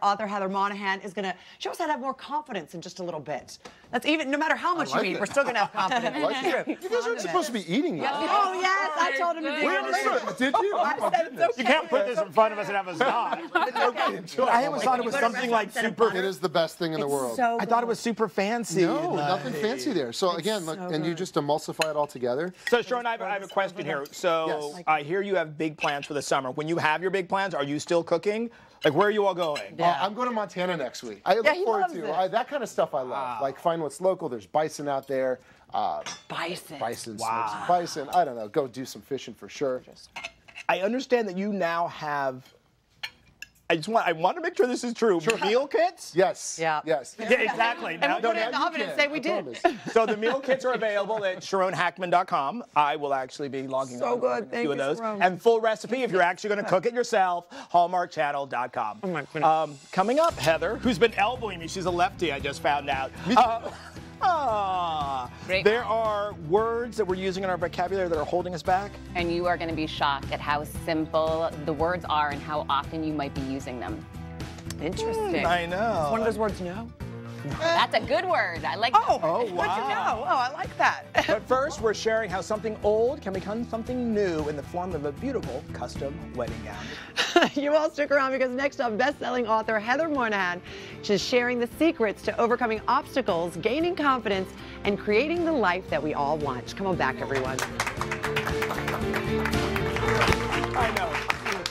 author Heather Monahan is going to show us how to have more confidence in just a little bit. That's even, no matter how much you eat, we're still going to have confidence. You guys aren't supposed to be eating yet. Oh, yes, I told him to do it. Did you? Oh, goodness. You can't put this in front of us and have us not. I always thought it was something like super. It is the best thing in the world. So I thought it was super fancy. No, nothing fancy there. So again, look, and you just emulsify it all together. So Sharon, I have a question here. So I hear you have big plans for the summer. When you have your big plans, are you still cooking? Like, where are you all going? I'm going to Montana next week. I look forward to that kind of stuff. I love. Like, find what's local. There's bison out there. Bison. Wow. Bison. I don't know. Go do some fishing for sure. I understand that you now have. I want to make sure this is true. Sure. Meal kits? Yes. Yeah. Yes. Yeah, exactly. And we'll put it in the oven and say we did. So the meal kits are available at SharonHackman.com. I will actually be logging on good. a few of those. And full recipe, if you're actually going to cook it yourself, HallmarkChannel.com. Oh my goodness. Coming up, Heather, who's been elbowing me. She's a lefty, I just found out. There are words that we're using in our vocabulary that are holding us back. And you are going to be shocked at how simple the words are and how often you might be using them. Interesting. I know. Is one of those words no? That's a good word. I like that. Oh, Good to know. Oh, I like that. But first, we're sharing how something old can become something new in the form of a beautiful custom wedding gown. You all stick around because next up, best-selling author Heather Monahan. She's sharing the secrets to overcoming obstacles, gaining confidence, and creating the life that we all want. Come on back, everyone. I know.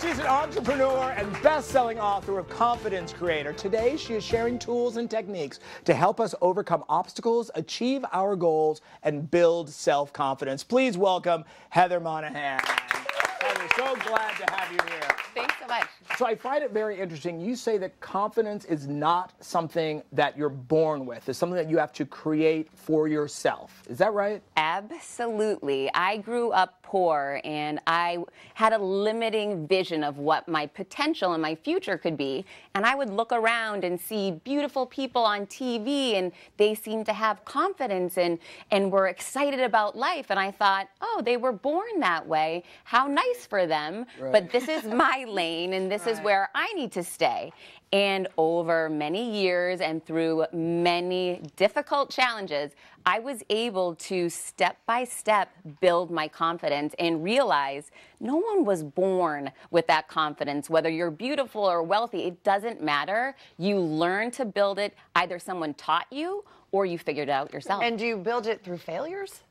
She's an entrepreneur and best-selling author of Confidence Creator. Today, she is sharing tools and techniques to help us overcome obstacles, achieve our goals, and build self-confidence. Please welcome Heather Monahan. Heather, so glad to have you here. Thanks so much. So I find it very interesting. You say that confidence is not something that you're born with. It's something that you have to create for yourself. Is that right? Absolutely. I grew up poor and I had a limiting vision of what my potential and my future could be. And I would look around and see beautiful people on TV and they seemed to have confidence and were excited about life. And I thought, oh, they were born that way. How nice for them. Right. But this is my lane and this is where I need to stay. And over many years and through many difficult challenges, I was able to step by step build my confidence and realize no one was born with that confidence. Whether you're beautiful or wealthy, it doesn't matter. You learn to build it. Either someone taught you or you figured it out yourself. And do you build it through failures?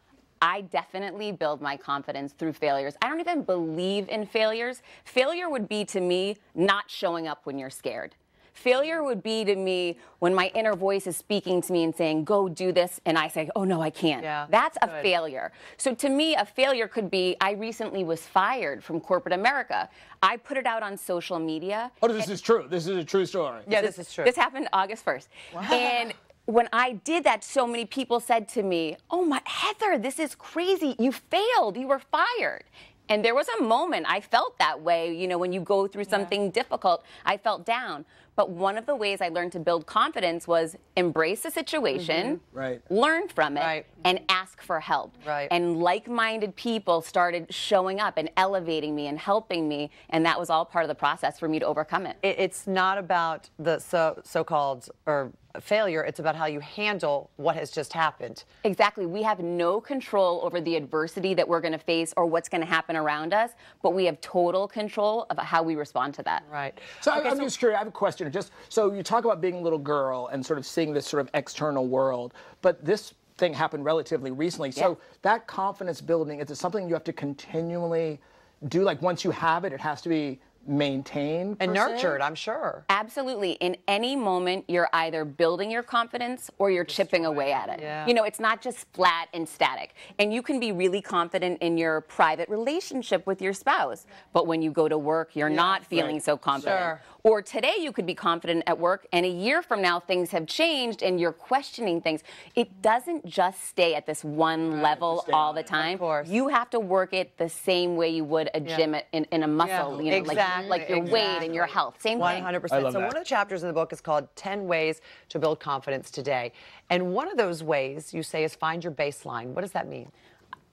I definitely build my confidence through failures. I don't even believe in failures. Failure would be to me not showing up when you're scared. Failure would be to me when my inner voice is speaking to me and saying, go do this, and I say, oh no, I can't. Yeah, that's a failure. So to me, a failure could be, I recently was fired from corporate America. I put it out on social media. Oh, this is true. This is a true story. Yeah, this is true. This happened August 1st. Wow. And when I did that, so many people said to me, oh my, Heather, this is crazy. You failed, you were fired. And there was a moment I felt that way, you know, when you go through something difficult, I felt down. But one of the ways I learned to build confidence was embrace the situation, learn from it, and ask for help. And like-minded people started showing up and elevating me and helping me, and that was all part of the process for me to overcome it. It's not about the so-called or failure, it's about how you handle what has just happened. Exactly. We have no control over the adversity that we're going to face or what's going to happen around us, but we have total control of how we respond to that. Right. So I'm just curious, I have a question. Just so you talk about being a little girl and sort of seeing this sort of external world, but this thing happened relatively recently. So that confidence building, is it something you have to continually do? Like once you have it, it has to be maintained and nurtured, I'm sure. Absolutely. In any moment, you're either building your confidence or you're chipping away at it. Yeah. You know, it's not just flat and static. And you can be really confident in your private relationship with your spouse, but when you go to work, you're not feeling so confident. Sure. Or today you could be confident at work, and a year from now things have changed and you're questioning things. It doesn't just stay at this one level all the time. Of course. You have to work it the same way you would a gym in a muscle, you know, like your weight and your health. Same thing. 100%. I love So that. one of the chapters in the book is called 10 Ways to Build Confidence Today. And one of those ways you say is find your baseline. What does that mean?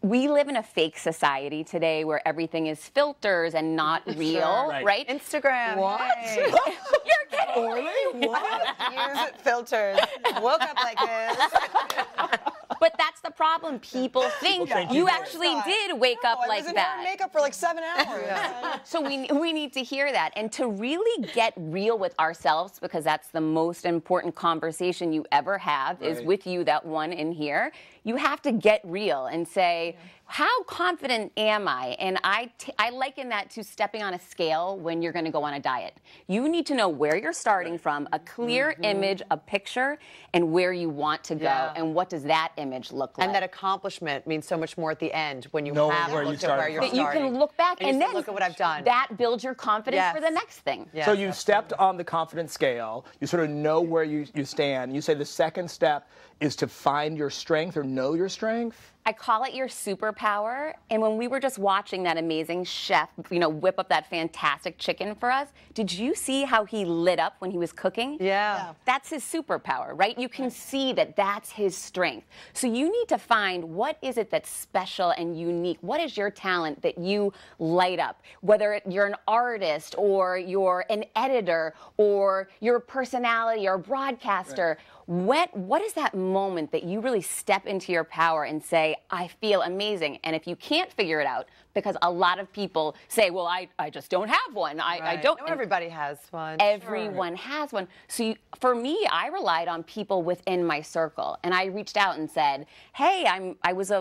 We live in a fake society today where everything is filters and not real, right? Instagram. What? Hey. You're kidding. Orly? What? Use filters. Woke up like this. But that's the problem. People think you actually did wake up like I was that. in makeup for like 7 hours. So we need to hear that. And to really get real with ourselves, because that's the most important conversation you ever have, is with you, that one in here. You have to get real and say, how confident am I? And I liken that to stepping on a scale when you're going to go on a diet. You need to know where you're starting from, a clear image, a picture, and where you want to go, and what does that image look like. And that accomplishment means so much more at the end when you Know have where you looked at where you're started you starting. can look back and say, then look at what I've done. That builds your confidence for the next thing. Yes, So you absolutely. stepped on the confidence scale. You sort of know where you stand. You say the second step is to find your strength or know your strength. I call it your superpower. And when we were just watching that amazing chef, whip up that fantastic chicken for us, did you see how he lit up when he was cooking? Yeah. That's his superpower, right? You can see that that's his strength. So you need to find what is it that's special and unique. What is your talent that you light up? Whether you're an artist or you're an editor or you're a personality or a broadcaster. What is that moment that you really step into your power and say, I feel amazing? And if you can't figure it out, because a lot of people say, well, I just don't have one. I don't. No, everybody has one. Everyone has one. So for me, I relied on people within my circle, and I reached out and said, "Hey, I was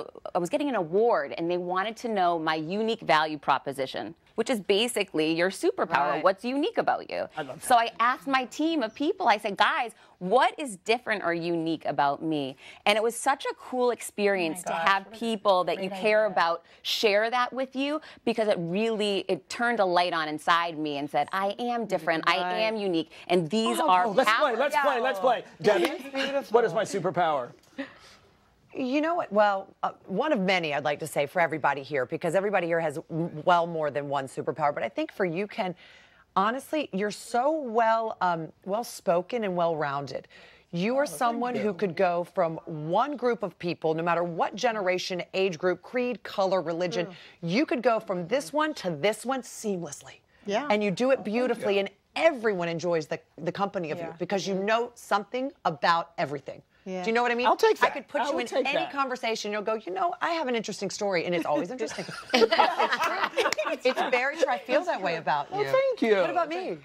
getting an award, and they wanted to know my unique value proposition, which is basically your superpower. Right. What's unique about you?" So I asked my team of people. I said, "Guys, what is different or unique about me?" And it was such a cool experience to have people that you care about share that with you, because it turned a light on inside me and said, I am different, I am unique, and these are Let's play. Debbie, what is my superpower? You know what? Well, one of many, I'd like to say, for everybody here, because everybody here has well more than one superpower. But I think for you, Ken, honestly, you're so well-spoken and well-rounded. You are someone who could go from one group of people, no matter what generation, age group, creed, color, religion. You could go from this one to this one seamlessly. Yeah. And you do it beautifully, and everyone enjoys the company of you because you know something about everything. Yeah. Do you know what I mean? I'll take that. I could put you in any conversation. You'll go, I have an interesting story, and it's always interesting. It's very true. I feel that way about you. Well, thank you. What about me?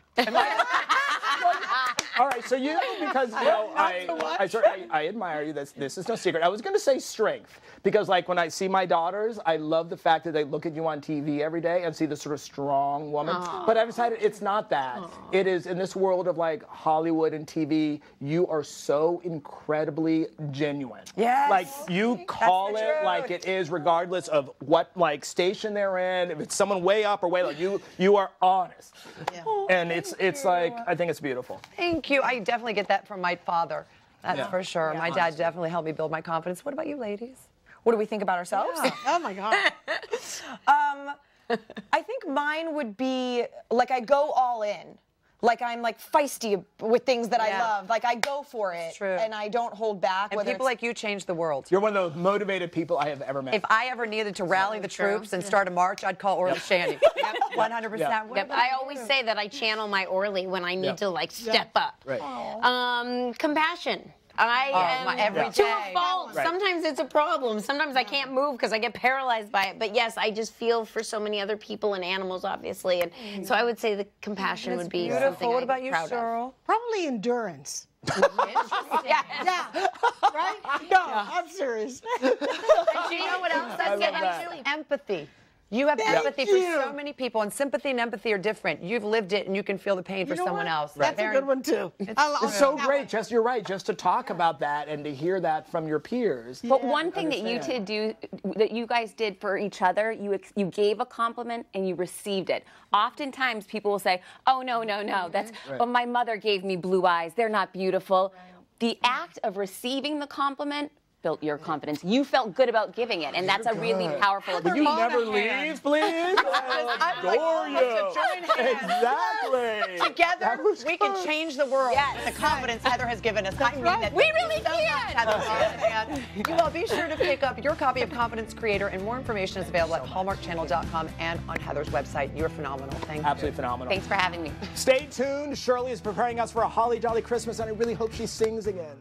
All right, so because I admire you. This is no secret. I was going to say strength, because like when I see my daughters, I love the fact that they look at you on TV every day and see this sort of strong woman. But I've decided it's not that. It is, in this world of like Hollywood and TV, you are so incredibly genuine. Yes. Like you call the it truth. like it is, regardless of what like station they're in. If it's someone way up or way low, you are honest. Yeah. And it's like, I think it's beautiful. Thank you. I definitely get that from my father. That's for sure. Yeah. My dad definitely helped me build my confidence. What about you, ladies? What do we think about ourselves? Yeah. Oh my God. I think mine would be like I go all in. Like I'm like feisty with things that I love. Like I go for it. True. And I don't hold back. And people like you change the world. You're one of the most motivated people I have ever met. If I ever needed to rally the troops and start a march, I'd call Orly Shandy. 100%. Yeah. What I always say that I channel my Orly when I need to like step up. Right. Compassion. I am every to day. a fault. Right. Sometimes it's a problem. Sometimes I can't move because I get paralyzed by it. But yes, I just feel for so many other people and animals, obviously. And so I would say the compassion would be beautiful. something What I'd about be you, proud of. Cheryl? Probably endurance. Yeah. Right? No, I'm serious. Do you know what else I that's love that. empathy. You have empathy you. for so many people, and sympathy and empathy are different. You've lived it, and you can feel the pain for someone else. That's a good one too. It's so great. You're right. Just to talk about that and to hear that from your peers. But one thing that you guys did for each other, you gave a compliment and you received it. Oftentimes people will say, "Oh no, that's well, my mother gave me blue eyes. They're not beautiful." The act of receiving the compliment built your confidence. You felt good about giving it, and that's a really powerful. Will you never Monahan. leave, please? I adore you. Exactly. Together, we can change the world with the confidence Heather has given us. I mean that. We really so much, can. Heather Monahan. You all be sure to pick up your copy of Confidence Creator, and more information is available at hallmarkchannel.com and on Heather's website. You're phenomenal. Thank you. Absolutely phenomenal. Thanks for having me. Stay tuned. Shirley is preparing us for a holly jolly Christmas, and I really hope she sings again.